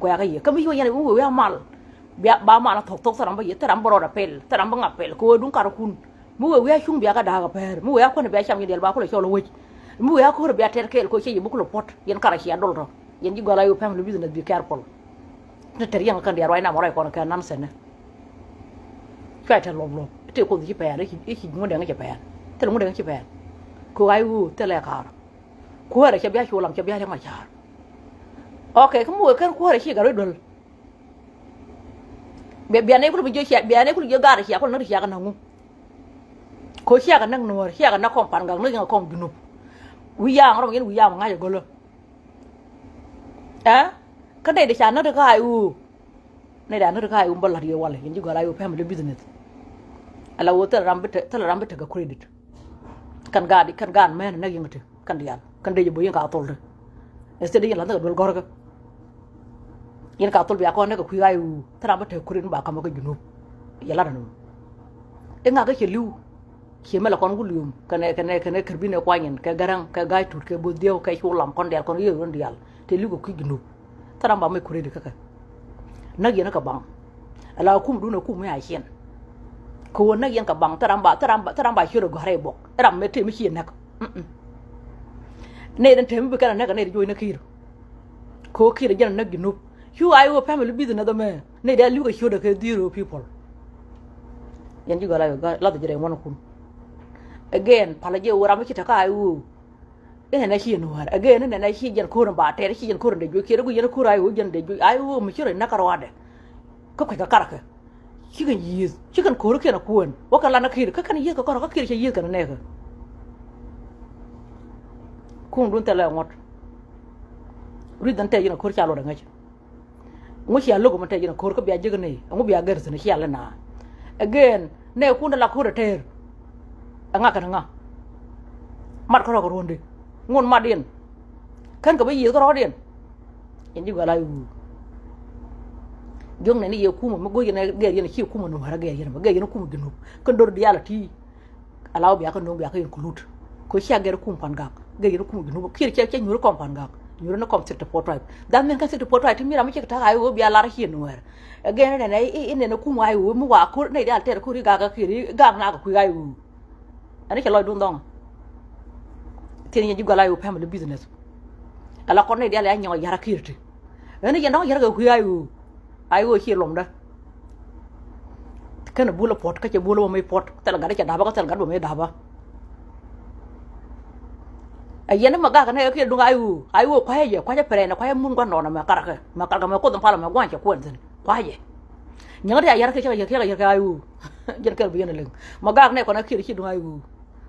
ko ya ga ye kam yo yana wo ya mal biya ba ma na tok saram ba ye taram boro da pel taram ba ngapel ko dun kar kun mu we ya shung biya ga da ga per mu ya ko ne biya sham yel ba ko le cholo wo mu ya ko biya ter kel ko che bu ko pot yen kara chi adol ro yen ji gola yo family business be careful ne ter yang kan dia roi na mo roi ko kan nan sen ne kai ta lob te ko ji pa ya ki mo de ga pa ya te mo de ga pa ya ko ai u te le ka ko ra che biya chu lam che biya ma cha ok ko mo kan ko ra chi ga ro dol biya ne ko bi jo chi biya ne ko jo ga ra chi ko na ri ya ga na ngu ko chi ga nang no chi ga na kom pan ga no ga kom ginu wi ya ngro yen wi ya nga ya golo cái này để trả nó được cái u này đã nó được cái bao là điều wala yin ji gala yu family business ala wo tala rambe ga credit kan gan men na yin ngate kan dial kan de bo yin ka tol de este de yin la ga dol gor ga yin ka tol bi akon ga kuy ayu tara ba te credit ba kam ga junu yala da no e nga ga ke liu ke mala kon gulum kan karbine kwanyen ka garang ka gai tut ke bo dio ka chulam kon dial kon yu ron dial te liu ko junu tara ba mai credit kaka na yin ka bang ala kum du na kum ya hien ko na yin ka bang tara ba shiro ga rebo ram me te mi hien na ne dan te mi ka na ga ne jo na kiro ko kiro jan na ginu you ayo family business da me ne da liu ka show da ke zero people yan ji ga la da jere mon kum again pala je wora mi ta ka ayu ina na hien war again ne na hien jan ko ran ba te hien ko ran da jo ke ru jan ko ayu jan da jo ayu mi shiro na karwa da ko ka karaka chicken years chicken ko ke na kuon wakala na kir ka kan yi ka ko kir che yi ka ne ka kun dun tele ngot ri dan te yi na ko cha lo da ngachi ngo chi alo ko te yi na ko biya jiga ne ngo biya gar sene chi ala na again ne kun da la ko da ter anga ka nga mat ko ro ronde ngon ma den kan ka bi yi ko ro den yin ji gala yu jong ne ni ye kuma go yene ge yene chi kuma no hara ge yene ge yene kuma ginu kan dor di ala ti alaw biya kan no biya kan kulut ko chi ager kum pan gak ge yene kuma ginu kir che nyur kom pan gak nyur no kom sirte potrai dan men kan sirte potrai ti mira mi che ta ayo biya lar hi no wer ge ne ne ne kuma ayo mu wa ko ne da ter ko ri ga kiri ga na ko ayo ani che loy dun dong tin ye jigala ayo family business ala ko ne da la nyaw yara kirti ani ye no yara ga ku ayo ayo chi lom da kana bula pot ka che bula mai pot tala ga da ba ka tala ga mai da ba ayena maga kana ke dunga ayo kwa je pere na kwa mun kwa no na ma karaka ma ko dum pala ma gwan che ko nzen kwa je nyanga da yara ke ayo jen ke bi ne leng maga ne ko na kiri chi dunga ayo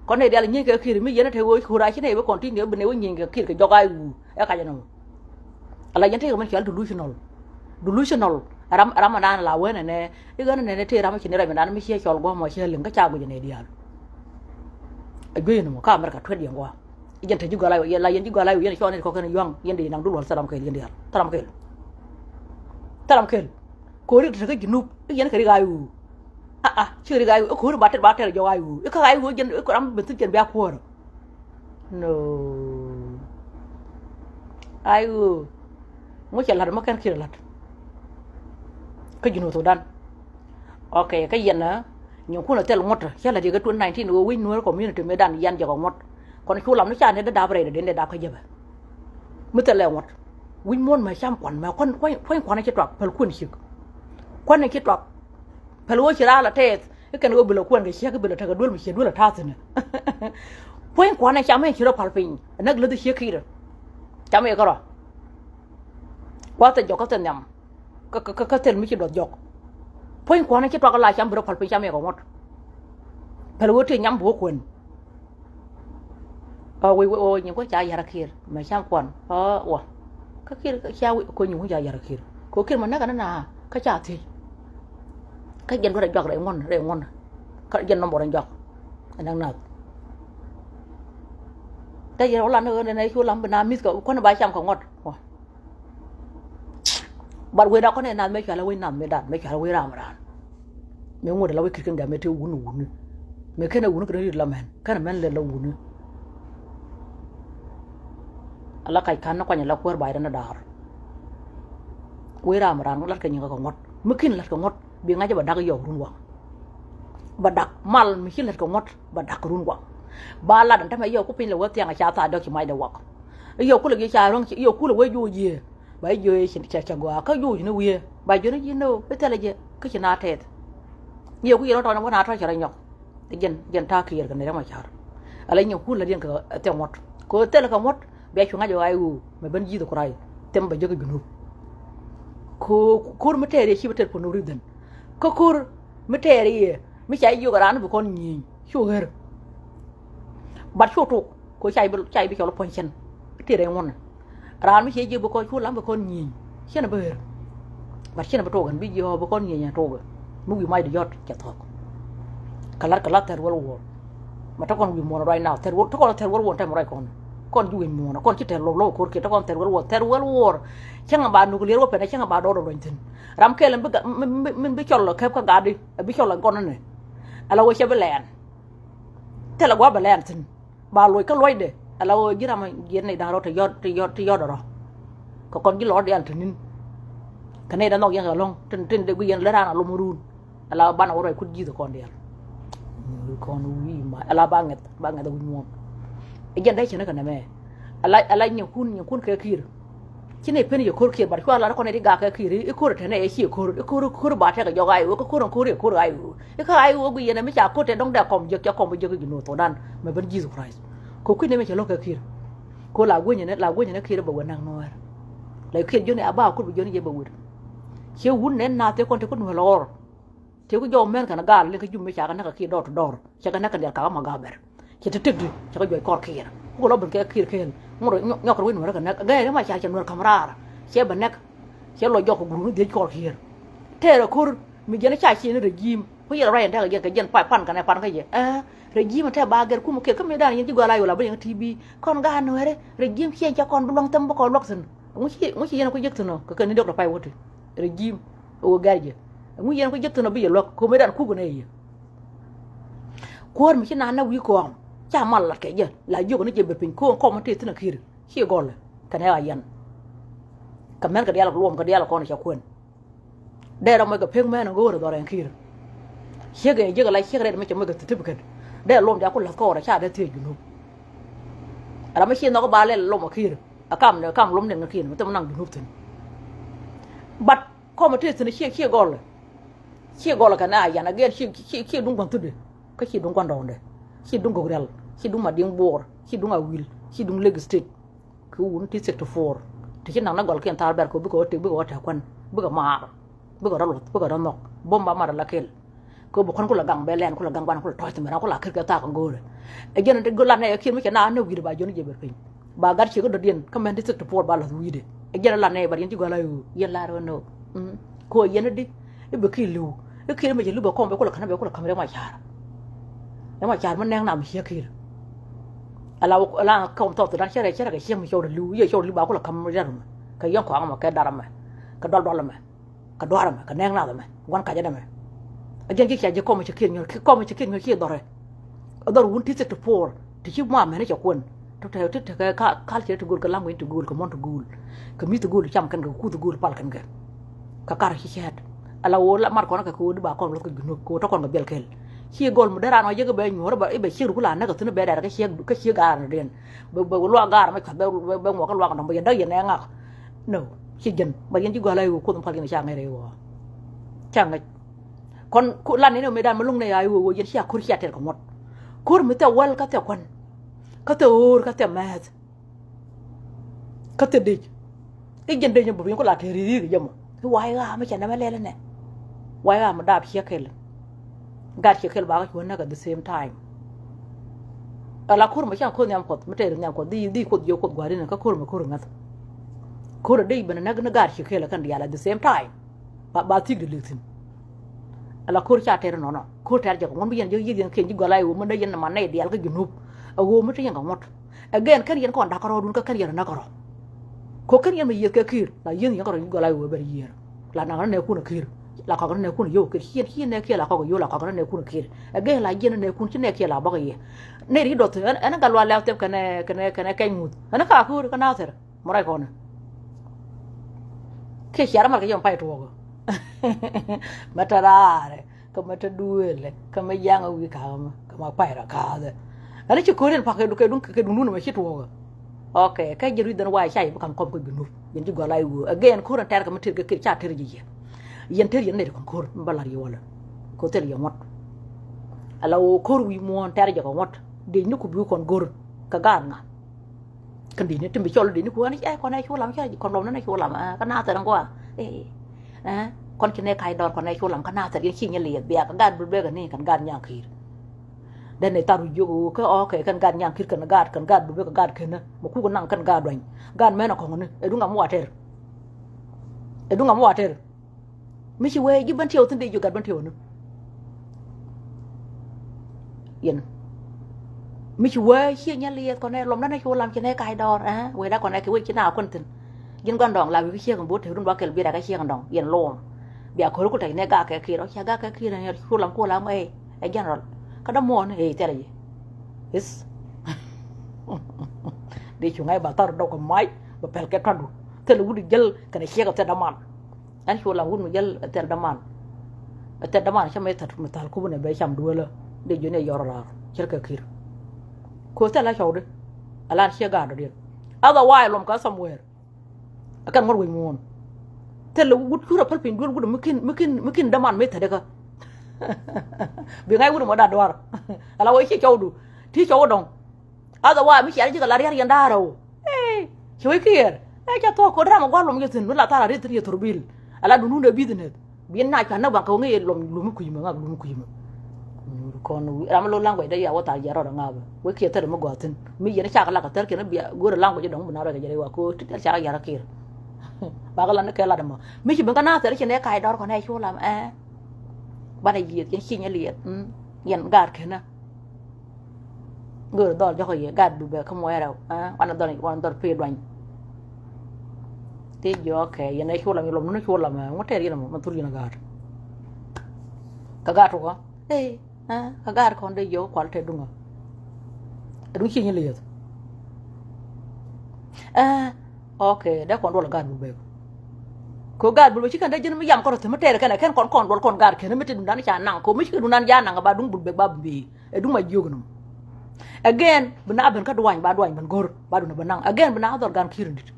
ko ne da nyi ke kiri mi yena te wo ko ra chi ne be continue be ne wo nyi ke kiri ke joga ayo e ka je no ala yente ko man chi delusional ramadan la wena ne igana ne te rama chinira me dan mi che chol go mo che len ka cha go ne dial agwe no ka amerika twed yengwa ijen te jugo la yo la yen jugo la yo yen cho ne ko ken yong yen de nang dul salam ke yen dial taram kel ko ri te ka jinu yen ka ri ga yu chi ri ga yu ko ri bater jo ga yu ka ga yu yen ko ram be tin ken ba ko no ayu mo che la ma kan ki la cái gì dan ok cái gì nữa nhiều khu là tên là ngót chắc là gì cái tuần này thì nó win nó có miếng từ mấy đàn yan giờ có ngót còn khu làm nó chán nên nó đáp về đến để đáp cái gì vậy mới tên là ngót win muốn mà xem quản mà quan này chết trọc phải quan gì quan này chết trọc phải lúa chỉ ra là thế cái nó bị là quan cái xe cái bị là thằng đuôi mà xe đuôi là thắt nữa quan này chăm mấy chỉ là phải pin nó lấy từ xe kia rồi chăm mấy cái rồi quá tên cho các tên nhầm cái tên mới chỉ đột dọc phơi quan này chỉ toa cái lại chăm bữa phật chăm mẹ của ngót phải lúa thì nhắm búa quần ôi những cái trái yara kia mà chăm quần ủa cái kia cái trái coi những cái trái yara kia có kia mà nó cái nào cái trái thì cái dân có đại dọc để ngon cái dân nó bỏ đại dọc anh đang nào cái gì đó là nơi này chú làm bên nam mít có con bài chăm của ngót bạn quay đó có nên làm mấy cái là quay nằm mấy đàn mấy cái là quay làm đàn mấy người là quay kịch cái mấy thứ uống mấy cái nào uống cái đấy làm cái nào men lên là uống là cái khăn nó coi như là quay bài đó nó đào we ra ma ran lat ka nyinga ko ngot mukin lat ko ngot bi nga ba dag yow run wa ba dak mal mi lat ko ngot ba dak run wa ba la dan ta yow ku pin le wa tiang cha ta do ki mai da wa yow ku le ge cha rong yow ku le we ju ye ba yo ye chin cha gwa ka yu ni we ba jo ni no pe tele je ka china tet yow ku ye no to na na tra cha ra nyok jen ta ki yer ka ne ma char ala nyu ku la den ka te ngot ko tele ka ngot be chu nga jo ai u me ban ji do ko rai tem ba joga gunu ko kur metere shi beter pono riden ko kur metere mi chai yo garan bu kon ni sugar bat shoto ko chai bi ko ponchen tere won ran mi je bu ko chu lam bu kon ni chena ber bat chena bu togan bi yo bu kon ni nya toga mu bi mai de yot cha tok kala ter wol wo mata kon bi mo right now ter wol to kon ter wol won tam right kon ju en mo kon ci ter lo ko ke to kon ter wol wor changa ba nu lir wo pe changa ba do do tin ram ke lam min bi chol ke ka gadi bi chol kon ne ala wo chebe len te la gwa ba len tin ba loy ka loy de ala wo gira ma yen ne da ro te yot do ko kon gi lo de an tin ka ne da no yang long tin de gu yen la na lo murun ala ba na wo ku ji do kon de kon wi ma ala ba nget da wu mo igen dai chena kana me ala nyakun ka kir kine pen yo kor kir bar ko ala ko ne diga ka kir e kor tene e chi kor ba ta ga yo ai ko kor ai e ka ai wo gu yena me cha ko te dong da kom je ka kom je ga no to dan me ban Jesus Christ ko ku ne me cha lo ka kir ko la gu ne kir ba wanang no la kir yo ne aba ko bi yo ne je ba wur che wun ne na te kon te ko no lor te ko yo men kana gal le ka jum me cha kana ka kir dor to dor cha kana ka der ka ma ga ber che te tig cha ko yo kor kir ko lo ben ke kir ken mo nyok ro win mo ka na ga ma cha chen wor kamara che ba nek che lo yo ko guru de kor kir te ro kur mi gena cha chi ne regime ko ye ra enda ga gen pa pan ka ne pan ka ye regime te ba ger ku mo ke ka me dan yin ji go la yo la ba yin tv kon ga no re regime chen cha kon long tam ko lok sen mo chi yen ko yek no ka ni dok da pai woti regime o garje mo yen ko yek no bi lok ko me dan ku go ne ye ko mi chi na na wi ko cha mal la ke je la yo ko ne je be pin ko ma te tina kir chi go le ka ne ayan ka men ka dia la luom ka dia la ko ne cha kwen de ra mo ka peng men go ro do ren kir che ge je ga la che ga me cha mo ga tip ka de lom ja ko la ko ra cha de te ju no ara me chi no ko ba le lom kir akam lom ne kir mo te nang ju tin bat ko ma te tina chi go le ka na ayan again chi dung kon tude ka chi dung kon do de chi dung go rel chi dung ma ding bor chi dung a wil chi dung leg state ku un ti sector 4 ti nang na gol ken tar ber ko bi ko te bi ko ta kwan bi ko ma bi ko ralo bi ko no bomba ma la kel ko bo kon ko la gang belen ko la gang ban ko to te mera ko la ker ka ta ko ngol e gen de gola ne kin mi na na wi ba joni je ber pin ba gar chi ko do dien ka men ti sector 4 ba la wi de e gen la ne ba yen ti gola yu yen la ro no ko yen di e be ki lu e ki me je lu ba ko be ko la kana be ko la kamera ma chara ma char man nang nam hia kir ala kom to dan chere ga hiem cho lu ye cho lu ba ko la kam ja ma ka yon ko ma ka daram ma ka dol ma ka doram ma ka nang na ma wan ka ja ma a gen ki cha je ko ma chikin nyor ko ma chikin nyor ki dore dor wun ti sector 4 ti chi ma me ne cha kun to te ka che to gul ka lam to gul ka mon to gul ka mi to gul cham kan ga ku to gul pal kan ga ka kar chi chat ala wo la mar ko na ka ku ba ko lo ko gnu ko to kon ga bel kel chi gol mu dara no je ga be nyoro ba e be chi ru la na ka tunu be dara ka chi ga na den be lo ga ma ka be mo ka lo ga no be da ye na nga no chi gen ba yen ji go la yu ko tum pal ni cha ngai re wo cha ngai kon ku lan ni no me dan ma lung ne ay wo yen chi a kur chi atel ko mot kur mi ta wal ka ta kon ka ta ur ka ta mat ka ta de e gen de nyam bu ko la te ri ri jam wai ga ma cha na ma le ne wai ga ma da chi kel gar che kel ba ko na ga the same time ala kur ma cha ko nyam ko mate nyam ko di ko yo ko gwari na ka kur ma kur ngat kur dei bana na gar che kel kan dia la the same time ba ti de litin ala kur cha ter no kur ter je ko mon bi yen je yen ken ji golai wo mon da yen ma ne dia ka junub a wo mate yen ga mot again kan yen ko da karo dun ka kan yen na karo ko kan yen ma ye ka kir la yen yen karo ji golai wo ber yer la na ne ku na kir la ko ne kun yo kir hien ne ke la ko yo la ko ne kun kir age la yen ne kun ne ke la ba ye ne ri dot ana ga la la te kana kai mut ana ka ku ka na ter morai ko na ke shara mar ke yom pai to matarare ka mata duele ka ma yanga wi ka ma pai ra ka de ala ci ko ren pa ke dun ma ci to okay ka jiru dan wa shay bu kan kom ko ginu yen ci golay wu again ko ran tar ka matir ke cha ter ji yen ter yen ne ko ko balar yi wala ko ter yi mot ala wo ko wi mo tar je ko mot de ni ko bi kon gor ka gan nga kan di ne timbi chol di ni ko ani ay ko nay chulam cha kon lom na chulam ka na ta ko kon ci ne kay dor ko nay chulam ka na ta yen ci ne liet be ka gan bu be ka ni kan gan nya khir dan ne taru jogo ka okay kan gan nya khir kan bu be ka gad ken mo ku ko nang kan gad wan gan me na ko ne e du ngam water mi ci we gi ban tiyo tin de jo gad ban tiyo no yen mi ci we ci nya liet ko ne lom na chulam ci ne kay dor we da ko ne ke we ci na kon tin yin gan dong la wi ci kan bo te dun ba kel bi da ka ci kan dong yen lom bia ko ko te ne ga ke ki ro cha ga ke ki ne chulam ko la mai e general kada mo ne tere ji is de chu ngai ba tar do ko mai ba pel ke tadu te lu di jël kana ci ga te daman an chulam wun mu jël te daman cha mai tat metal ko ne be cham duwala de jone yorra ci ka kir ko te la chawde ala ci ga do de otherwise lom ka somewhere akan ngor wi mon te lu wut kura pal pin dul gudu mukin daman me tade ka bi ngai gudu mo da dwar ala wo ci chawdu ti chawdong otherwise mi ci ala ci ga la yar yanda ro ci wi kir ja to ko drama gwa lom yetin la tara ri tri turbil ala du nunda bidnet bi na ka na ba ko ngai lom ku yima ngab lom ku yima kon ram lo langwe da ya wata ya ro da ngaba we ki tar mo gwatin mi yene cha la ka tar ke na biya gora langwe dong bu na ro ga jere wa ko ti cha ya ra kir ba ga lan ke la da mo mi ci ben ka na tar ke ne kai dor ko ne chu lam ba da yi ke chi nya liet yen gar ke na gora dor jo ko ye gad du be ko mo era wan dor pe dwan ti jo ke yene chu lam lom no chu lam mo ter yen mo tur yen gar ka gar ko ka gar kon de yo kwal te dunga du chi nya liet okay da kon do la gar bu be ko gar bu ci kan da jën mi yam ko te matere kan ken kon dol kon gar ken meti dun dan cha nang ko mi ci dun nan ja nang ba dun bu be ba bi e du ma jognum again bina ben ka duwan ba duwan ban gor ba dun ba nang again bina dor gan kirindit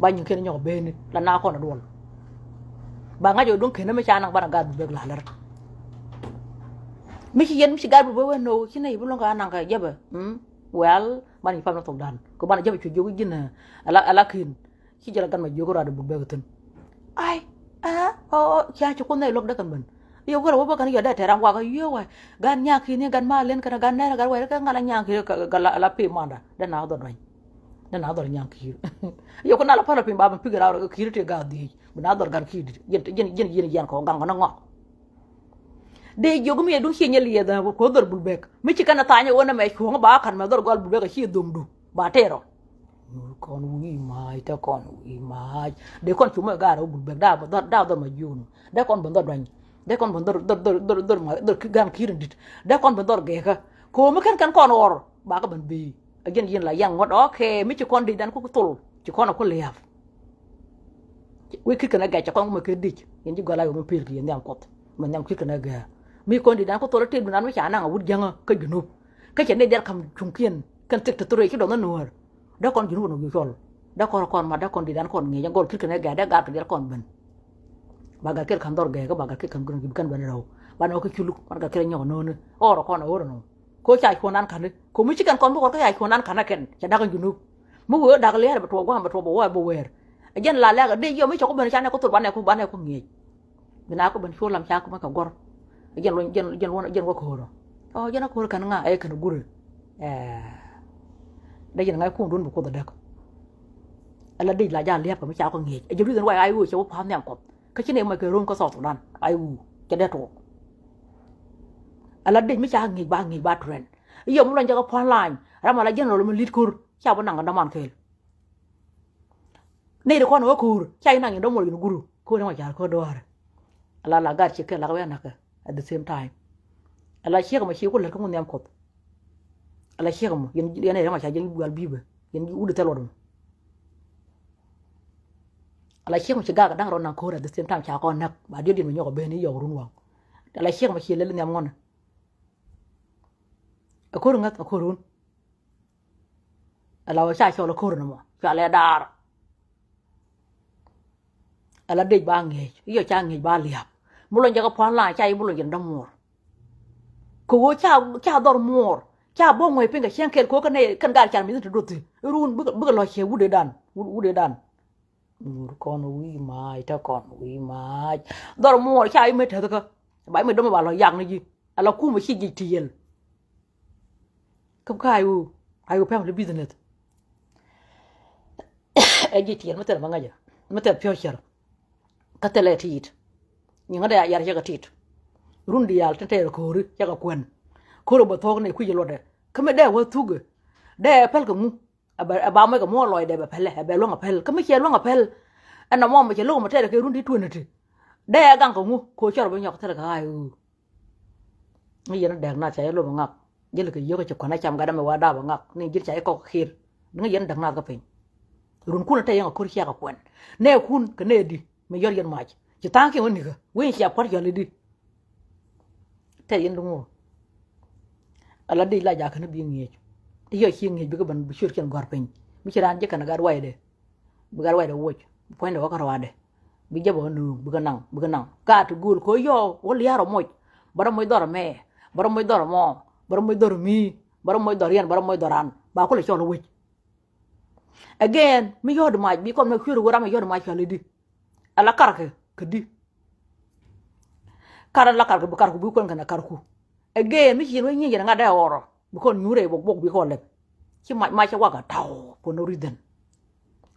ba nyin ken ñoko be ni la na ko na dol ba nga jo dun ken mi cha nang ba gar bu be la lar mi ci yen mi ci gar bu be no ci nay bu lo nga nang ka jebe well man fam na tok dan ko ban jebe ci jogu jina ala kin ci jala gan ma jogu ra bu be tan ai cha ci ko nay lok da kan ban yo ko wa kan ya da terang wa ga yo wa gan nya ki ne gan ma len kan gan na ga wa ka ngala nya ki ga la pe manda da na do doy da na do nya ki yo ko na la pa pe ba pi ga ra ki te ga di na do gan ki yen ko gan na ngok de jogu mi dun ci nyeli ya da ko dor bul bek mi ci kana tanya wona me ko ba kan ma dor gol bul bek ci dum du ba tero kon wi mai ta kon wi mai de kon cuma ga ro bul bek da do ma junu de kon bon dor dan de kon bon dor ma dor gan kirin dit de kon bon dor ge ka ko mi kan kon or ba ka ban bi again yin la yang ngot okay mi ci kon di dan ko tul ci kon ko liaf we ki kana ga ci kon ma ke dik yin ji gola yo mo pir ki yin yam kot man yam ki kana ga mi kon di dan ko tul te dun nan mi cha na wut janga ka junub ka ci ne der kam chungkien kan tek to re ci do na nuor da kon junub no gi sol da kon ma da kon di dan kon ngi jangol ki kana ga da ga ka der kon ban baga ker kan dor ge ga baga ker kan gun kan ban raw ban o ko chulu baga ker nyo no ne oro kon oro no ko cha ko nan kan ko mi ci kan kon ko ya ko nan kan ken cha da kan junub mu wo da le ba to bo wa bo wer ajen la la ga de yo mi cho ko ben cha ne ko tur ban ne ko ngi bina ko ben chu lam cha ko ma ka gor jen wo ko ro jen ko kan nga e kan gure da jen ngai ku dun bu ko da ko ala de la ja le ko mi cha ko ngi e ju den wa ai wo cho pa nyam ko ka ci ne ma ke ron ko so dan ai wu ke de to ala de mi cha ngi ba tren yo mu lan ja ko pon lañ rama la jen lo mu lit kur cha bo nang da man ke ne de ko no kur cha nang ndo mo guru ko ne ma ja ko do ara ala la gar ci ke la wa na ka at the same time ala ci ma ci ko la ko nyam ko ala ci mo yen ne ma cha jen gal bibe yen udu telo dum ala chiang ma chiga ga dang ron nan ko at the same time cha ko nak ba dio din mo nyoko be ni yo run wang ala chiang ma chile nyam ngona ko rungat ko run ala wa cha cho ko run mo cha le dar ala de ba nge yo cha nge ba liap mulo jaga pon la cha mulo yen dam mor ko cha dor mor cha bo ngoy pinga chiang kel ko kan gar chan mi tu dut run bu lo che wude dan con ui mai ta con ui mai dor mor cha ai me the ka bai me do ba lo yang ni ji ala ku ma chi ji tiel kam kai u ai u family business ai ji tiel mata ma ngaja mata pyo char ka tele tit ni ngada ya ya ga tit rundi yal tete ko ri ya ga kwen ko ro ba thok ne ku ji lo de ka me de wa tuge de pel ka mu ba me ka mo loy de ba pele ba lo nga pel ka me che lo nga pel ana mo me che lo ma te ke rundi tu ne ti de gang ka mu ko char ba nyok tele ka ai u ni yana de na cha lo ba ngak je le ke yo ka che kwana cham ga da me wa da ba ngak ni ji cha ko khir ni yana de na ka pe run kun te yang ko ri ka kwen ne kun ka ne di me yor yan ma ci tan ke woni ka wen ci apart yo le di te yin du mo ala di la ja ka ne bi ngi ti yo ci ngi bi ko ban bi sur ken gor pen mi ci ran je kana gar way de bu gar way de wo point de ko rawade bi jabo nu bu ga nang ka tu gul ko yo wol yaro mo bara moy dor me bara moy dor mo bara moy dor mi bara moy dor yan bara moy doran ba ko le ci lo wo again mi yo de ma bi ko me khuru wora me yo de ma ci le di ala karke kedi kara la karke bu karku bu kon kana karku again mi ci no nyi nga da oro bu kon nyure bok bi ko le ci ma ci waga taw for no reason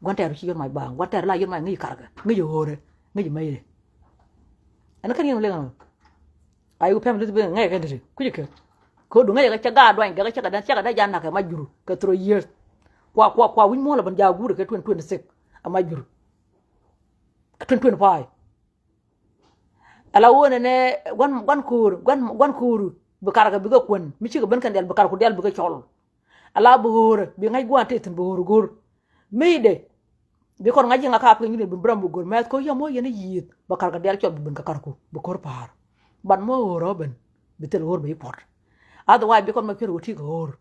gwante ci yon ma ba gwante la yon ma ngi karke ngi yo hore ngi mai de ana kan yon le ngam ayu pem lu be ngai ka de ku jike ko du ngai ga ga dwan ga cha ga da janna ka majuru ka 3 years kwa win mo la ban ja guru ka 2026 amajuru 2025 ala wona ne wan kuru bekar ka biga kon mi ci ban kan del bekar ku del biga chol ala buur bi ngay gwante tin buur gur mi de bi kon ngaji nga ka pa ngi bi bram bu gur met ko yamo yene yit bekar ka del chol bin ka karku bu kor par ban mo roben bi tel hor bi pot otherwise bi kon ma kiro ti ko hor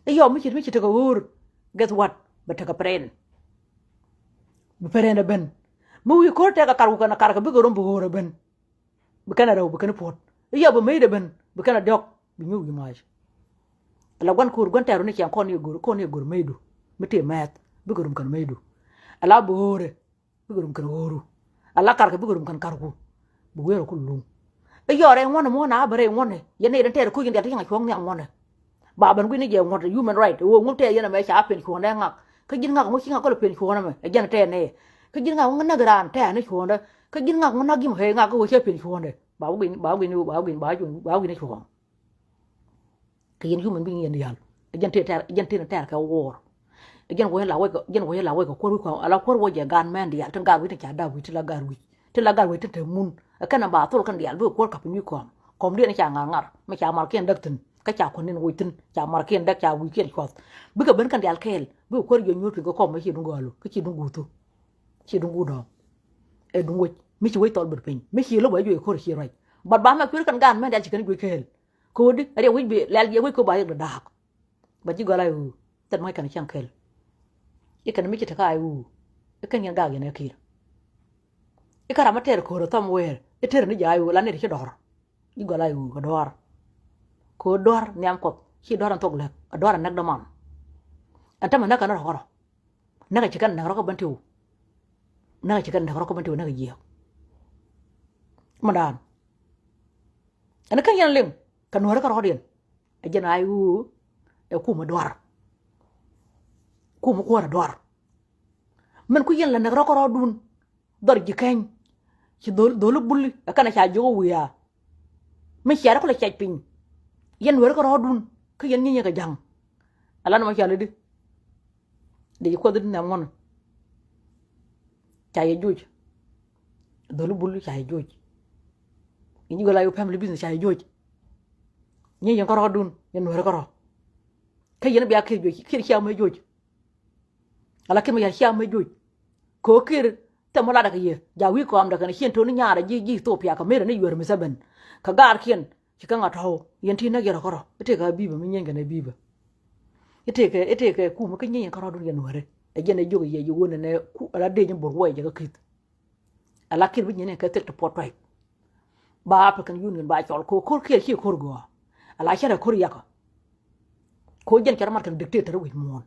e yo mi ci te ko hor guess what ba ta ka pren bu pren ben mu wi ko te ka karku kana karka bi gorom bu hor ben bi kana raw bi kana pot e yo ba mi de ben bi kana dok bi ñu wi maaj ala gwan kur gwan taru ne ci ko ne gur meidu mete mat bi gorum kan meidu ala bu hore bi gorum kan horu ala karka bi gorum kan karku bu wero kullum e yore wona mo na bare wona yene den tere ku yinde tan ko ngi wona ba ban gwini je wona human right wo ngute yene me cha pen ko na ngak ka jin ngak mo ci ngak ko pen ko na me e jana te ne ka jin ngak ngana gran te ne ko na ka jin ngak ngana gim he ngak ko che pen ko na ba gwini ko ka yen human being yen yal e jante te ka war e jen wo la we ko ala ko wo je gan men yal tan gar wi ta da wi ti la gar wi te mun kana ba tol kan yal bu ko ka pi ko kom de ne cha ngar me cha mar ken dak tin ka cha ko nin wi tin cha mar ken dak cha wi ken ko bu ka ben kan yal kel bu ko yo nyotu ko ma chi dungo alu ka chi dungu to chi dungu do e dungu mi chi wi tol ber pin mi chi lo ba yo ko chi rai bat ba ma ku kan gan men yal chi kan wi kel ko di ari wi bi lal ye wi ko ba yo da ba ji gola yu tan mai kan chang kel e kan mi chi ta ka yu e kan yan ga ye ne kir e kara ma ter ko ro tom wer e ter ni ja yu la ne chi dor ji gola yu ko dor ko dor nyam ko chi dor an tok le dor an nak do man anta ma na kan ro ro na ga chi kan na ro ko ban tiu na ga chi kan na ro ko ban tiu na ga ye ma dan ana kan yan lim kan wara ka ro den e jen ayu e ku ma dor dor man ku yen la na ro ko ro dun dor ji kan ci dolu bulli kana cha jogo wiya mi ci ara ko la ci pin yen wara ko ro dun ko yen ni ga jang ala na ma ci ala de ko de na mon cha ye juj dolu bulli cha ye juj ni go la yo family business cha ye juj ni yen ko ro dun yen wara ko ro ka yen biya ke juj ki ci am juj ala ke ma ya ci am juj ko kir te mo la da ye ja wi ko am da kan hien to ni nya da ji Ethiopia ka mere ni yor mi saben ka gar kien ki ka ngato yen ti na gero koro ite ka biba mi nyenga na biba ite ke ku mo ka nyen koro dun yen wore e jene jogo ye yo wona ne ku ala de nyen bor woy ga kit ala kir bi nyene ka tek to potay ba African Union ba chol ko ke ki ko go ala chara ko ya ko jen kara markan dictator wi mon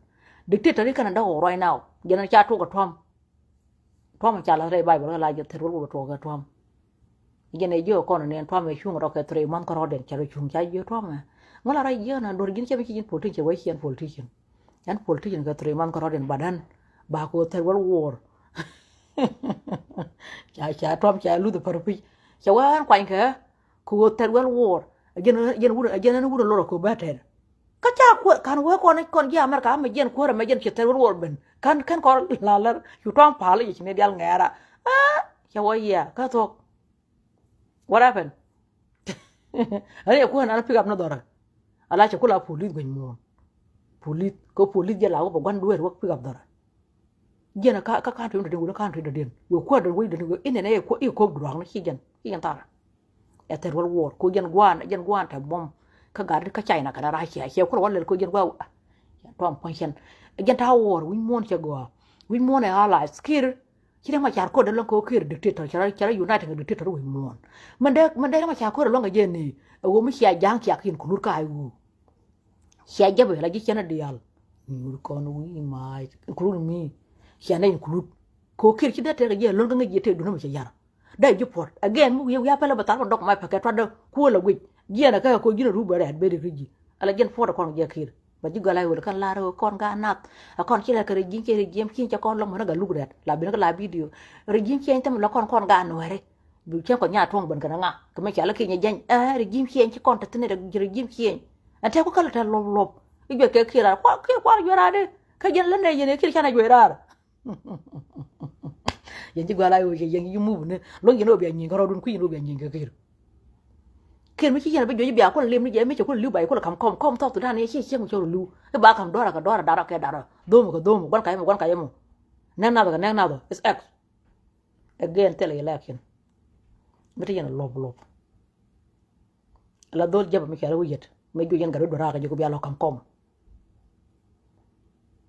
dictator kan da right now jena cha to ko tom cha la re bible la je terwol go to ga tom jene jo kono ne tom e chung ro ke 3 man ko roden cha chung cha jo tom ngala ra je na dor gin che mi jin politic we hien politician yan politician ga 3 man ko roden badan ba ko terwol war cha tom cha lu de parpi cha wan kwan ke ko terwol war jene wuro loro ko bater ka cha ko kan we kon ya America ma jen ko ma jen ke terwol war ben kan ko la yu tom pale yi ne dial ngara cha wa ya ka to what happened ale ko na pick up no dora ala cha kula police gwen mo police ya la ko gwan duwe ko pick up dora jena ka to de ngula kan to de den we ko de we de ine ne ko ko durang na hijan tara e terwol war ko jen gwan ta bom ka gar ka china kana ra hi ko wala ko jen gwa tom pension jen ta war we mon che go we mon e ala skir kire ma char ko de lon ko kir dictator chara united dictator we mon man de ma char ko de lon ga jen ni wo mi sia jang kya kin kulur ka ayu sia jabe la ji chena dial nur ko no wi mai kulur mi sia na kulur ko kir ki de te ga lon ga ngi te du na ma yara dai ju port again mu ya pala batal ko dok mai paket to do ko la wi jena ka ko jina ru bare be de riji ala jen fo ko je kir ba ji galay wol kan la ro kon ga nat kon ci la ka riji ke riji ki ci kon lo mo ga lugret la bi la video riji ki tam la kon ga no re bu ci ko nya tong ban kana nga ko me ci ala ki nya jan riji ki ci kon ta tene riji ki ante ko kala ta lob ibe ke kira ko yo ra de ka jen la ne yene kir kana yo ra yen ji galay wo yen yi mu ne lo yeno bi anyi ngaro dun ku yeno bi anyi ga kir mi ci yene be joji bi akon lem ni je mi ci ko liu bay ko kam kom to dan ye ci mu ci lu e ba kam dora dara ke dara do mu gon kay mu nen na do is x again tele election mi ti yene lob la dol jaba mi kala wuyet me jojen garu dora ga jogo bi alo kam kom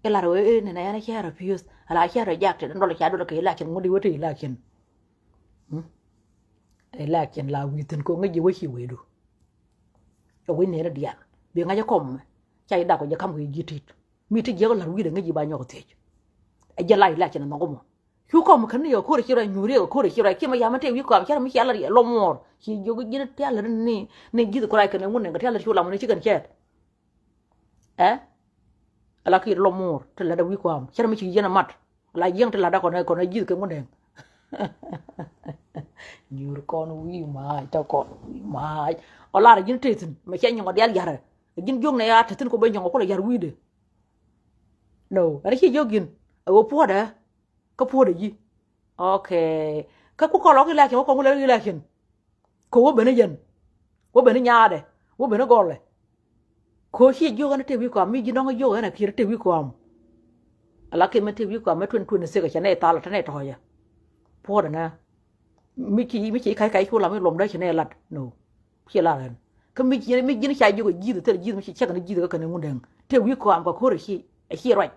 ela ro e ne na yana kera pius ala kera jakte ndo la kado ke election ngodi wote election election la witin ko ngi wachi wedu to we ne dia bi nga ja kom chai da ko ja kam ko jitit mi ti je la wi de ngi ba nyoko tej e je la election no ngomo hu kom kan yo ko ri ra nyuri ko ri ra ki ma ya ma te wi ko am kera mi yalla lo mor ki jogo jina te yalla ni gidu ko ray kan ngun nga te yalla la mo ni ci kan chet ala ki lo mor te la da wi ko am kera mi ci jena mat la yeng te la da ko na jidu ke ngun nyur kon wi mai ta kon wi mai ola ra jin tetin ma chen ngo dial yara jin jong na ya tetin ko be ngo ko la yar wi de no ara ki jogin wo poda ko poda ji okay ka ku ko lo ki la ki ko ko la ki la kin ko wo be ne yen wo be ne nyaade wo be ne golle ko hi jogo na te wi ko mi ji no ngo jogo na ki te wi ko am ala ki me te wi ko ma tun se ka chane ta la tane to ya poda na mi ci kai ko la mi lom da chene lat no ki la ren ka mi ji cha jogo ji de ji mi ci cha kana ji de ka ne ngundeng te wi ko am ko ri hi right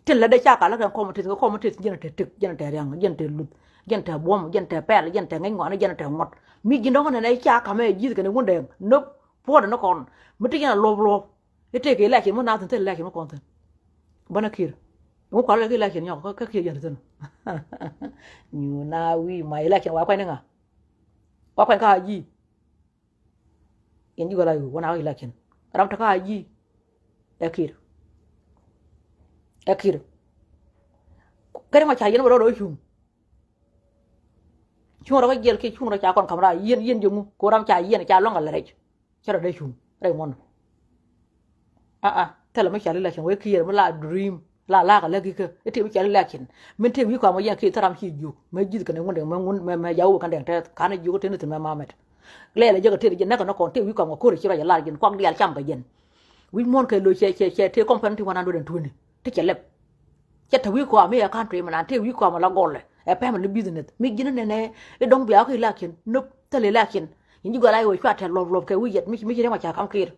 te la da cha ka la kan ko mo te jena te tik jena te yang jena te lut jena te bom jena te pel jena te ngai ngona jena te ngot mi ji ndo ne cha ka me ji de ka ne ngundeng no poda no kon mi te jena lob te ke la ki mo na te la ki mo kon te bana kir mo ko la ki la ki nyo ka ki jena te nyu na wi mai la ki wa kwa nga wa kwa ka ji yen ji gola yu wana wi la ki ram ta ka ji akir kare ma cha yen ro chum ro ga gel ke chum ro cha kon kamra yen jungu ko ram cha yen cha longa le rech cha ro de chum re mon tele ma cha la ki we ki ma la dream la ka la ki ke ete mi cha la kin min te wi ko ma yen ki taram ki ju ma ji ka ne ngun de ma yawo kan de ta kana ju ko te ne te ma mamet le je ko te je na ko no kon te wi ko ko ri ra ya la jen kwang dial cham ka jen wi mon ke lo che te company 120 te che lep che te wi ko me ya country ma na te wi ko ma la golle pe man business mi gina ne e dong bia ko lakin nup tele lakin yin juga lai wo kwa ta lob ke wi yet mi ne ma cha kam kir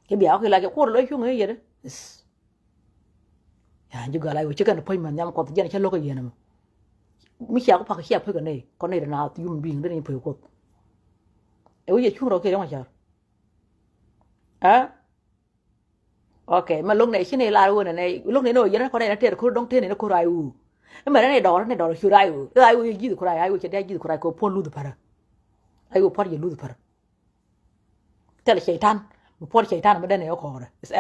ke bia ko lakin ko lo chu ngai yede ya juga lai wo chikan poi man yam ko jen cha lo ko yena mi cha ko pa ka poi ko nei ko nei na yum bing de ni poi ko e wi chu ro ke ma cha ok mà lúc này xin này là luôn này lúc này nổi giờ nó có này là tiền không đông tiền này nó có rai u mà này đó chưa rai u gì được rai u chỉ để gì được rai có phun lụt phải ai u phun gì lụt phải thế là shaitan phun shaitan mà đây này nó có rồi is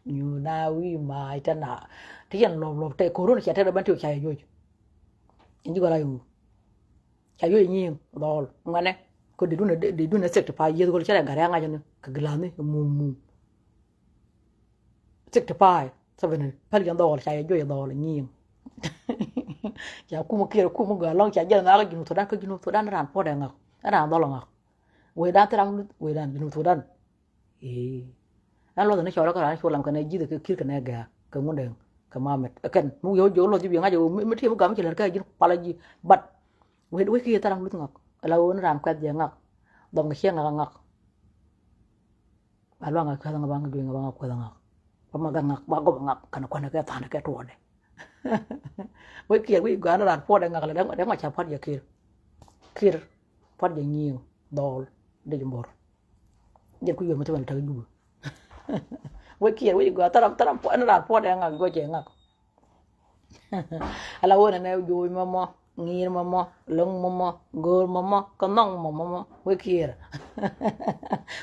như nào uy mà chân nào thì nhận lột tệ cố nó sẽ theo ban tiểu chạy rồi như gọi rai u chạy rồi nhiều đó nghe này có đi đun nó sẽ phải giờ có chạy là gà ngay cho nó cái làm này mù chắc chắn phải sao vậy phải làm đồ chạy vô đồ là nhiều giờ cũng một người long chạy giờ nó cái dùng thủ đan nó làm phô đằng ngọc nó làm đó là ngọc quỳ đan tới đâu quỳ đan dùng thủ đan nó lo thì nó cho nó cái cho làm cái này gì được cái này gà cái món đường cái mà mệt cái muốn vô lo chỉ việc ngay giờ mới thêm cái chỉ là cái gì phải là gì bật quỳ kia ta đang lút ngọc lâu nó làm cái gì ngọc đồng cái xiên ngọc bà lo ngọc cái thằng bang cái ngọc cái thằng ngọc pemagang ngak bago ngak kana kwana ka tana ka tuone we kir we gana ran po da ngak le da ma cha pat ya kir pat ya nyi dol de jambor je ku yo ma tan ta du we kir we ga taram po na ran po da ngak go je ngak ala wona na yo mama ngir mama lung mama gor mama kanong mama we kir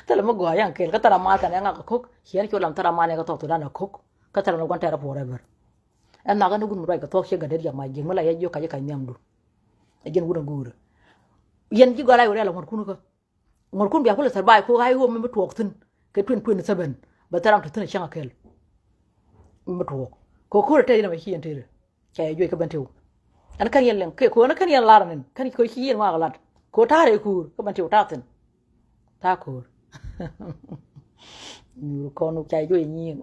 tala mo gwa yang kel ka tara ma kan nga ka khok hian ko lam tara ma ne ka to da na khok ka tara no kan tara forever en na ga no gun rai ka to she ga der ya ma jing mala ya yo ka ya ka nyam du jen gun gur yen ji ga lai ore la ngor kun biya ko le sarbai ko ai ho me tuok tin ke twin seven ba tara to tin shanga kel me tuok ko te na ma hian te cha yo ka ban tiu an kan yen len ke ko na kan yen la ran kan ko hian ma ga lat ko tare ku ka ban tiu ta tin ta kur nhiều con chạy vô nhiên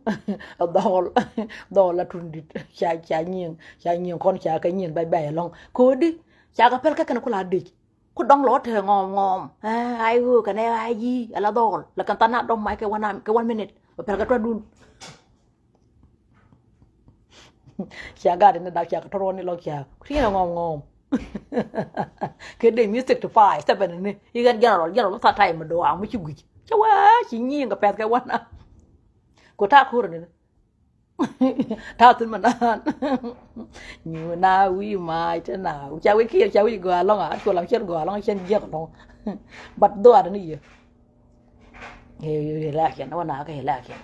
đò là trùn đi chạy nhiên con chạy cái nhiên bay long cô đi chạy cái cái nó có là đi cô đong lót thì ngom ai vừa cái này ai gì là đò là cái tan đong máy cái one minute và phải cái đun chạy cái này đào chạy cái tròn này lo chạy khi nào ngom cái đấy music to five sao vậy này ý gần giờ nó thay thay mà đồ áo mới chịu gì cháu chỉ nhiên cái cái quan à của ta khu rồi này ta tin mà như nào uy mai thế nào cháu cái kia cháu cái gà long à cho làm chết gà long trên giấc nó bắt đua đó này gì là cái nó nào cái là cái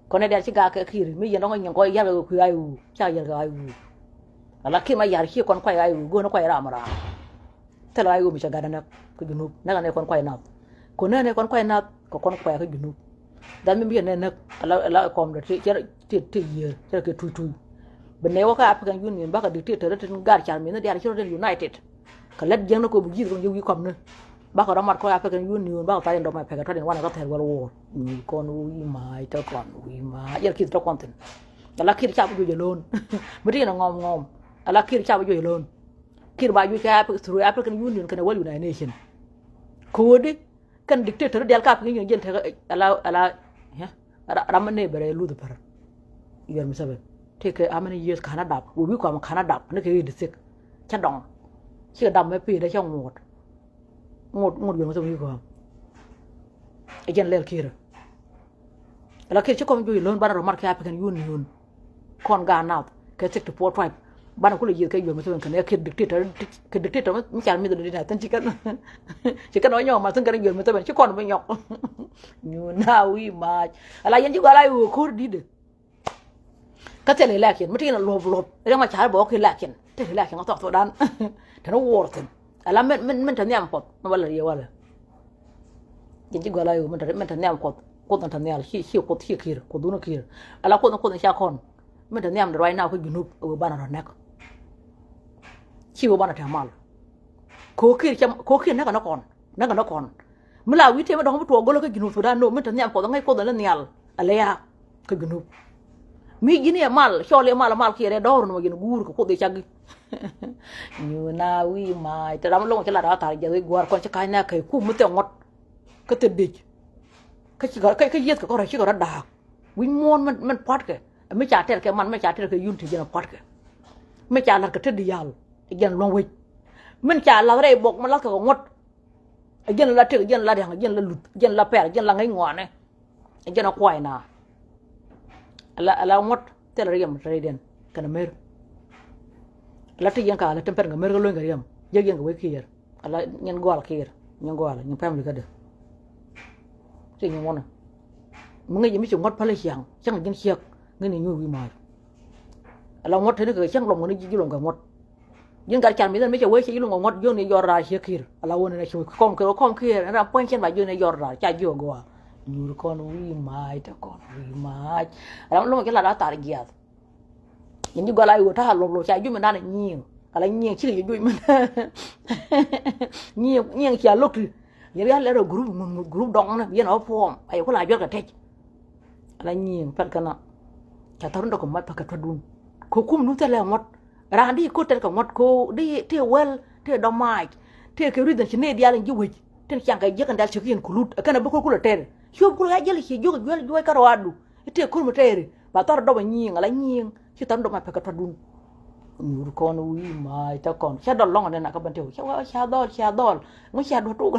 con này để chỉ cái kia rồi bây giờ nó còn coi giờ rồi ai u cháu giờ ai u là khi mà giờ khi con quay ai u nó quay ra mà ra thế là ai u mình sẽ gạt nó cái junub nó là này con quay nào con này con quay nào có con quay cái junub dan mình biết này nó là con được chỉ giờ cái tui bên này có African Union bác được tới trên gar chả mình nó đi cho United cái lết giang nó có bị gì còn yêu con nữa bác ở đó mặt có African Union bác tại đó mà phải cái đó nó có thể war con uy mai cho con uy mai giờ khi cho con tin là khi chạm vô luôn mới đi là ngon là khi chạm vô luôn khi bà vô cái African Union cái World United Nation cô đi kan dictator dia ka pengin jen ala ramane bere lu de par yer misabe take how many years Canada we ko am Canada ne ke de sik cha dong chi dam me pi de chong ngột yer misabe ko jen lel kira ala ke chi ko ju lon bara mark African Union kon ga now ke sik to four tribe bana ko le yer ke yer misabe kan ke dictator mi chal mi de dina tan chỉ cần nói nhỏ mà thân cái người ta bảo chứ còn mới nhọc như nào ý mà là yên chứ gọi là khô đi được cái thế này là kiện mất thì là lộp cái mà trả bỏ cái là kiện thế là kiện nó tọt tọt đan thì nó worth là mình thằng nhang phật nó bảo là gì vậy yên chứ gọi là mình thằng nhang phật con thằng nhang khi con khi kia con đúng nó kia là con cha con mình thằng nhang right now cái junub ở ban nào nè khi ở ban nào thằng mal cố khi nó còn mới là quý thế mà đó không có tuồng có cái junub Sudan nó mới thằng nhang phật ngay con đó là nhal alea cái junub mi gini mal shole mal kire dor no gin gur ko de chagi ñu na wi mai te dam lo ci la da ta je gwar ko ci kay na kay ku mu te ngot ka te dej ka ci ka yet ko ra ci ko da wi mon man pat ke me cha tel ke man me cha tel ke yunti jena pat ke me cha la ka te di yal gen lo wi men cha la re bok ma la ko ngot gen la te gen la de gen la lut gen la per gen la ngay ngone gen ko ay na ala ngot tel riyam reden kana mer la ti yanka la temper nga mer lo nga riyam jeg nga we kier ala nyen gol kier nyen gol nyen family ka de ti nyen wona mu nga yimi ci ngot pale xiang chang jin xiek nga ni ñu wi mai ala ngot te ne chang lom nga ni ji lom nga ngot yin gar chan mi den me ci we ci lu ngot yo ni yor ra xiek kier ala wona na ci kom kier ra point chen ba yo ni yor ra cha yo go ñu kon wi mai ta kon wi mai ala lo ke la da tar giat yin ji gola yu ta lo cha ju men na nyin ala nyin chi ju men nyin cha lo tu yin ya le group dong na yin o form ay ko la jot ka tek ala nyin pat kana cha tar ndo ko mai pa ka tadun ko kum nu ta le ngot ra di ko tel ka ngot ko di te wel te do mai te ke ri da chi ne dia lan ji we ten chang ka je kan dal chi kin kulut kana ba ko kula ter shob kula jeli chi jo jo ka rawadu te ko mu tere ba tar do ba nyin ala nyin chi tar do mai pa ka tadun ñu kon wi mai ta kon cha do long na ka ban te cha dol mu cha do tu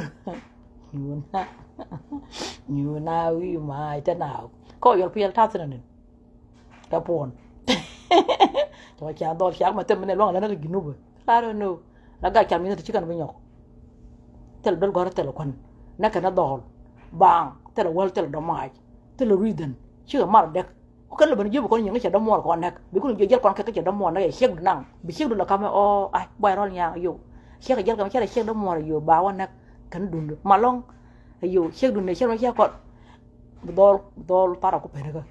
ñu na wi mai ta nào ko yo pi ta tsana ne ka pon to cha dol cha ma te me long na na gi nu I don't know la ga cha mi na ti kan ba nyok tel dol gor tel kon na ka na dol bang tel wal tel do mai tel reason chi ma dek ko kan ban jibu kon nyanga cha do mo ko nak bi ko je kon ka cha do mo na ye shek nang bi shek do la ka ma o ai boy rol nya yo shek je ka cha shek do mo yo ba wa nak kan dun ma long yo shek dun ne shek no shek ko dol para ko pe ga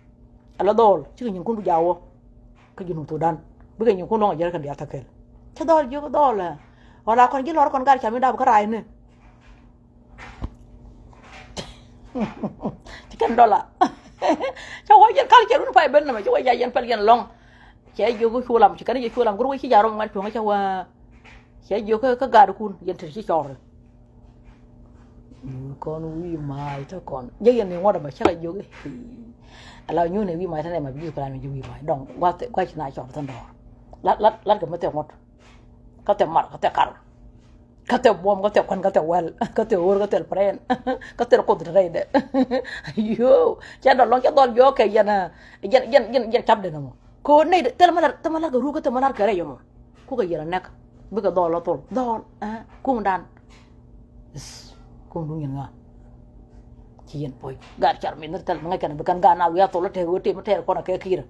ala dol chi nyin kun du jawo ka jinu to dan bi ga nyin kun no je kan ya ta kel cha dol yo dol la ora kon ji lor kon gar cha mi da ka rai ne ti kan dola cho quay dân khăn chèo nó phải bên mà cho quay dân phải dân long sẽ vô cái khu làm chỉ cái này khu làm cái gì giàu mà chuồng cho sẽ vô cái gà được kun dân thì chỉ cho rồi con uy mai thôi còn dân dân này ngoan mà chắc là vô cái là như này uy mai thế này mà ví cái này uy mai đồng qua quay chỉ lại chọn thân đỏ lát cái mấy tiểu ngọt có tiểu mặt có tiểu caro có tiểu bom có tiểu con có tiểu well có tiểu ur có tiểu pren có tiểu cột rây đấy yo cha đòn long cha đòn yo cái gì nè dân chấp đấy nào cô này tên mà là cái ru cái tên mà là cái này yo cô cái gì là nè bây giờ đòn là tổ đòn cô đàn cô đúng như nga chỉ dân bồi gạt chả mình nó tên ngay cái này bukan gà nào ya tổ là thế tim nó thế con là cái kia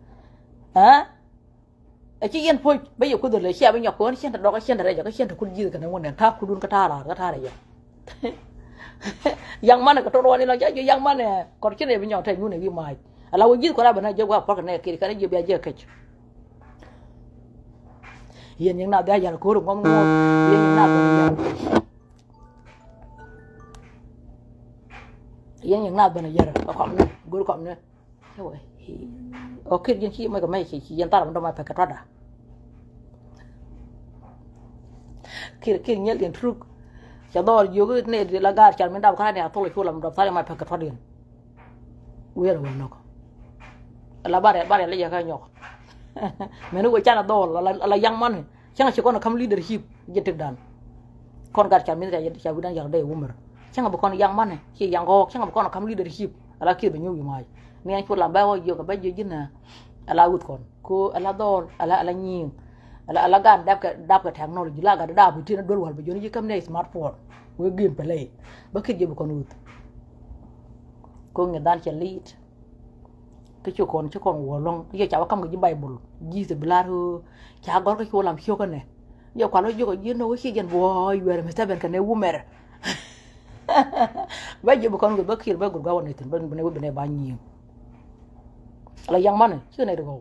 chỉ yên phôi bây giờ cô được lấy xe bây giờ cô xe thật đó cái xe thật đấy giờ cái xe thật cô dư cái này nguồn đèn tháp cô đun cái tha này vậy yang mana cái trâu này là chứ yang mana còn cái này bây giờ thấy nguồn này bị mài là cô dư cô ra bên này giờ qua cái này kia cái này giờ bây giờ cái hiện những nào đây giờ là cô được ngon ngon hiện những nào hiện những nào bên này giờ là còn nữa cô còn nữa thế vậy ok dân chi mấy cái mấy chỉ dân ta làm đâu mà phải cắt ra đã kia nhớ liền truc cho đó vô cái này là gà chả mình đào cái này tôi lại làm đâu phải mà phải cắt ra liền uế rồi nó là ba để lấy cái nhọc mình nói cha là đó là young man chẳng là chỉ con là come leadership dân thực đàn con gà chả mình là chả biết đang giảng đây woman chẳng là con young man này chỉ young go chẳng là con là come leadership là kia bao nhiêu gì mà ni anh làm bao giờ cái bao giờ chứ nè ala ut con cô ala dol ala nyin ala gan đáp cái technology la ga đáp thì nó đôi hoàn bây giờ như cái này smartphone với game play bất kỳ gì một con ut cô người ta chỉ lead cái chỗ con hồ long cái cháu cầm cái bible gì thì bla thôi cháu có cái chỗ làm show cái này giờ quả nó vô cái gì nó cái gì vui về mà ta bên cái này woman bây giờ một con người bất kỳ bây giờ cái này thì bên này bao nhiêu là yang mana chứ này được không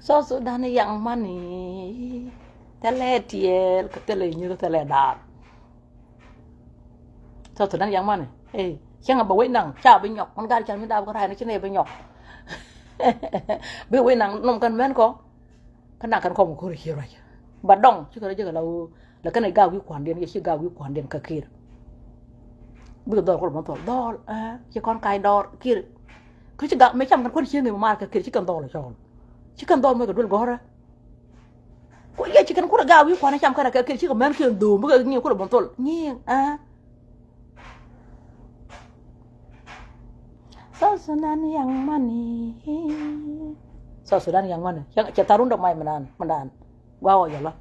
so Sudan này yang mana tele tiel cái tele như cái tele đạn so Sudan yang mana chẳng là bảo vệ năng chả bên nhọc con gái chẳng biết đau có thai nó chứ này bên nhọc bây giờ nằm nằm cần men có cái nàng cần không có hiểu rồi bà đông chứ cái là là cái này gạo cái khoản điện cái chứ gạo cái khoản điện cái kia bây giờ đo có một đo chứ con cái đo kia cứ chứ gạo mấy trăm con chia người mà cái kia chứ cần đo là sao chứ cần đo mới có đuôi gõ ra có cái chứ cần có gạo cái khoản trăm cái kia chứ còn men kia đủ mới nhiều có một tuần nhiên South Sudan yang mana? South Sudan yang mana? Yang kita tarun dok mai menan. Wow ya lah.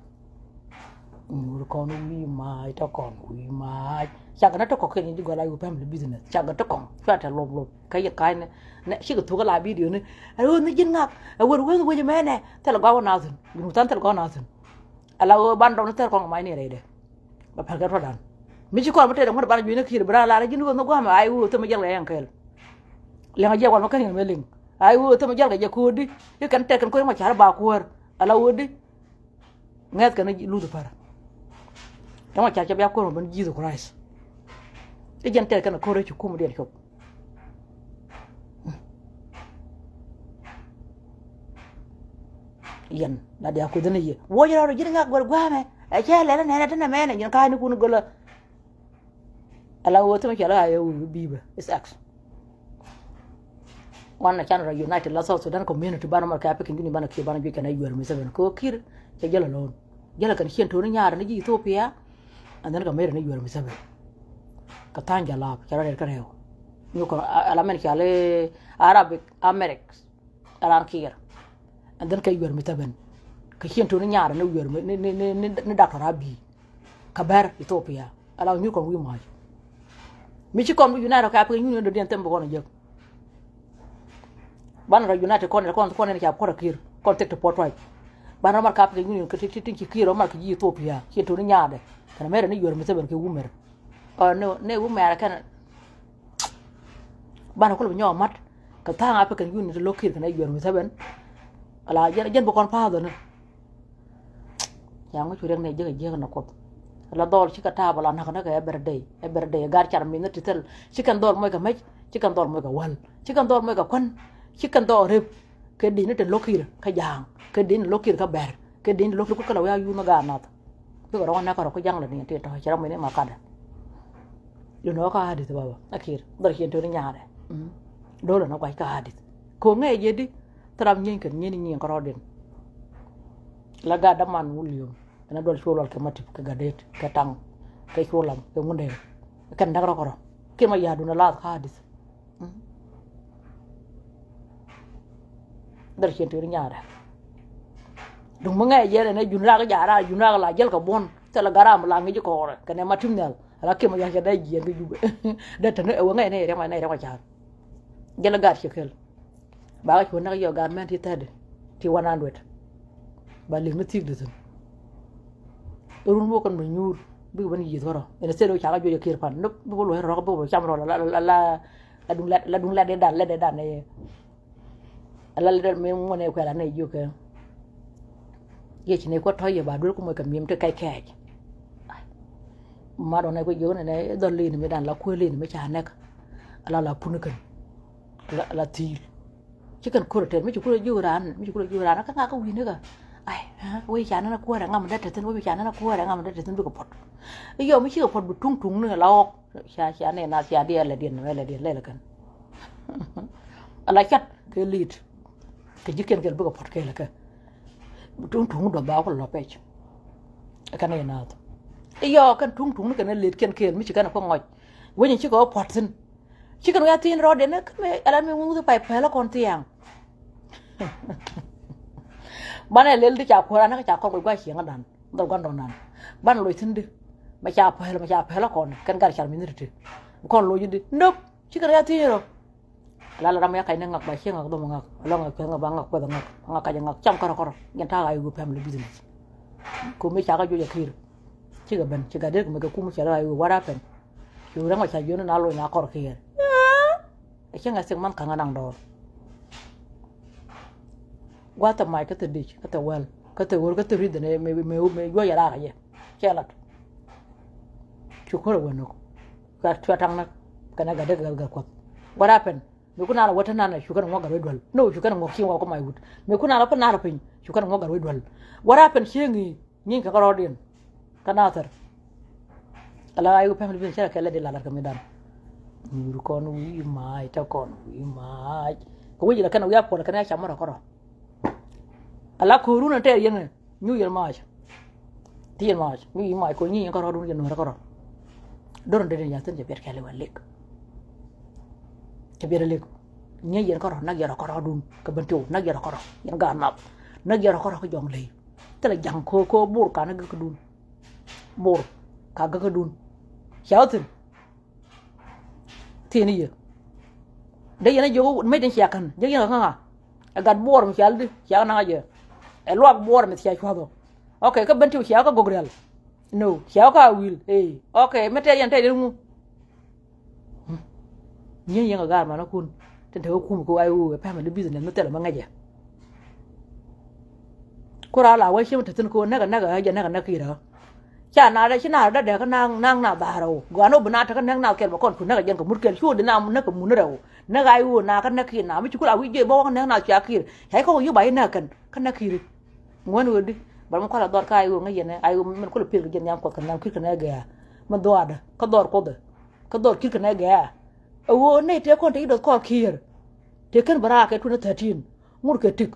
Kon wi mai to kon wi mai. Chẳng cái nó có cái gì gọi là family business. Chẳng cái nó còn phải là lộp cái này chỉ có thu cái lại video này. Nó dính ngạc. Vừa cho mẹ này. Thế là có nào rồi. Mình tan thế là có nào rồi. Là ban đầu nó thế còn mai này đây. Bà phải cái đó đàn. Mình chỉ còn một cái đồng hồ ban duy nó khi bra là cái nó có mà ai tôi mới dắt lại ăn cái yang aja wan makan yang meling ai tu ma jalga jaku di kan te kan ko ma chara ba ko ala wodi ngat kan lu du para yang ma chara ba ko ban Jesus Christ e jan te kan ko re ku mu den ko yan na dia ko dene ye wo jara ro jira ngak gor gwa me e che le na na me na jan ka ni ku no gola ala wo tu ma chara ayo biba is action wana channel United la South Sudan community bana mar ka pekin gini bana ke bana bi kana yuar misaben ko kir ke jala lon jala kan hien to ni nyara ni Ethiopia andan ka mere ni yuar misaben ka tanja la chara der kan hew ni ko ala men kale Arabic Americans aran kir andan ka yuar misaben ka hien to ni nyara ni yuar ni Dr. Abiy ka ber Ethiopia ala ni ko wi ma mi ci kon United ka pekin ni do den tembo kono jek banara United kon ne ka ko kir kon tek to portrait banara mar ka pe union ke tin ki kiro mar ki Ethiopia ki to nyaade kana mere ni yor mete ben ke wumer no ne wumer kana banara ko nyo mat ka ta nga pe kan union lo kir kana yor mete ben ala jen bo kon pa do ne yang ko rek ne je na ko la dol ci ka tabala na kana ka everyday gar char mi ne titel ci kan dol moy ka mej ci kan dol moy ka wal ci kan dol moy ka kon chicken do rep ke din te lokir ka jang ke din lokir ka ber ke din lokir ko kala ya yu na ga na to ko ron na ko jang la ni te to chara me ne ma kada yo no ka hadith baba akir dar hien to ni nyaade do la na ko ka hadith ko nge je di tram nyen kan nyen nyen ko roden la ga da man wulium na dol sholol ke matip ka gadet ka tang ke sholam ke munde kan da ko ke ma ya du na la ka hadith dar hien to ni nyaade dung ma ngay je ne junra ga jara junra la jel ka bon te la garam la ngi ko re ka ne matim nel ala ke ma ya ga dai je ngi jube da tan e wa ngay ne re ma ne re ma jaar jel gar ci kel ba ko na yo gar men ti tade ti 100 ba li ngi tik de tan run mo kon ma ñuur bi ban yi toro ene sedo cha ga joje kir fan no bo lo ro bo cham ro la dung la de dan ne ala le me mo ne ko la ne ju ke ye chi ne ko thoy ba dur ko mo ka miem te kai kai ma do ne ko yo ne don li ne me dan la ko li ne me cha nek ala la pun kan la til chi kan ko te me chu ko ju ran ka ka wi ne ka ai wi cha na ko ra ngam da te ten wi cha na ko ra ngam da te ten du ko pot yo me chi ko pot bu tung ne la ok cha ne na cha dia le le kan ala chat ke lit ke jiken kel bu ko pot ke la ka tung do ba ko lo pech kan ne na to yo kan tung kan lit ken mi chi kan ko ngoj wen chi ko pot sin chi kan ya tin ro de ne me ala me mu pa pa la kon tiang bana lel di cha ko ra na cha ko ko xiang dan do gon do nan ban lo tin di ma cha pa la kon kan gar char minute kon lo yidi ndok chi kan ya tin ro la ramya kai ngak ba xiang ngak do ngak lo ngak ko ngak ba ngak ko ngak ka ngak cham ko gen ta ga yu family business ko me cha ga jo ya kir chi ga ben chi ga de ko me ku mu cha ra yu wara pen yu ra ma cha yo na lo na ko kir e xiang ga sing man ka ngang do guata mai ka te dich ka te wel ka te wor ka te rid ne me go ya ra ye chelat chu ko wo no ka tang na kana ga de ga ko what happened me kuna la wata nana shukan ngo garwe dwal no shukan ngo kiwa ko mai wut me kuna la pa na pin shukan ngo garwe dwal wara pen shingi nyin ka karodin kana tar ala ayu pem bin sera kala de la ka medan nuru kon wi mai ta kon wi mai ko wi la kana wi apo kana cha mara koro ala ko runa te yen nyu yer mai tien mai wi mai ko nyin ka rodun yen no koro doron de ya tan je ber kala walek ke ber lek nyi yen koro na yer koro dun ka bantu na yer koro yen ga nap na yer koro ko jong lay tala jang ko bur ka na ga dun bur ka ga dun Shouting. Tini ye. Đây là vô mấy tên xẹt cần, chứ không hả? Gạt bùa mà xẹt đi, xẹt năng gì? Loạt bùa mà xẹt qua rồi. Ok, cái bên tiêu xẹt có gogrial. No, xẹt có will. Ok, mấy tên nhận thấy đúng không? Như ở gạt mà nó cun. Tên thiếu cun của ai u, phải mà đi business nó tên là ngay vậy. Cô ra là quay xem thật sự cô naga giờ naga kia đó. Cha na đây chứ nào đó để cái nang nào bà rồi, gõ nó bữa nào cái nang nào kêu mà con phụ naga dân có muốn kêu chua đến nào nó có muốn đâu, naga ai u na cái naga kia nào mới chukul awi je bawa cái nang nào chia kia, hay có yêu bảy na cái naga kia, muốn rồi đi, bảo mình coi là đọt cái ai u ngay giờ này ai u mình coi là pil cái dân nhang có cái nang kia cái naga, mình đọt cái đọt kia cái naga, này thế con thấy đọt coi kia, thế cái bara cái tu nó 13, muốn cái tik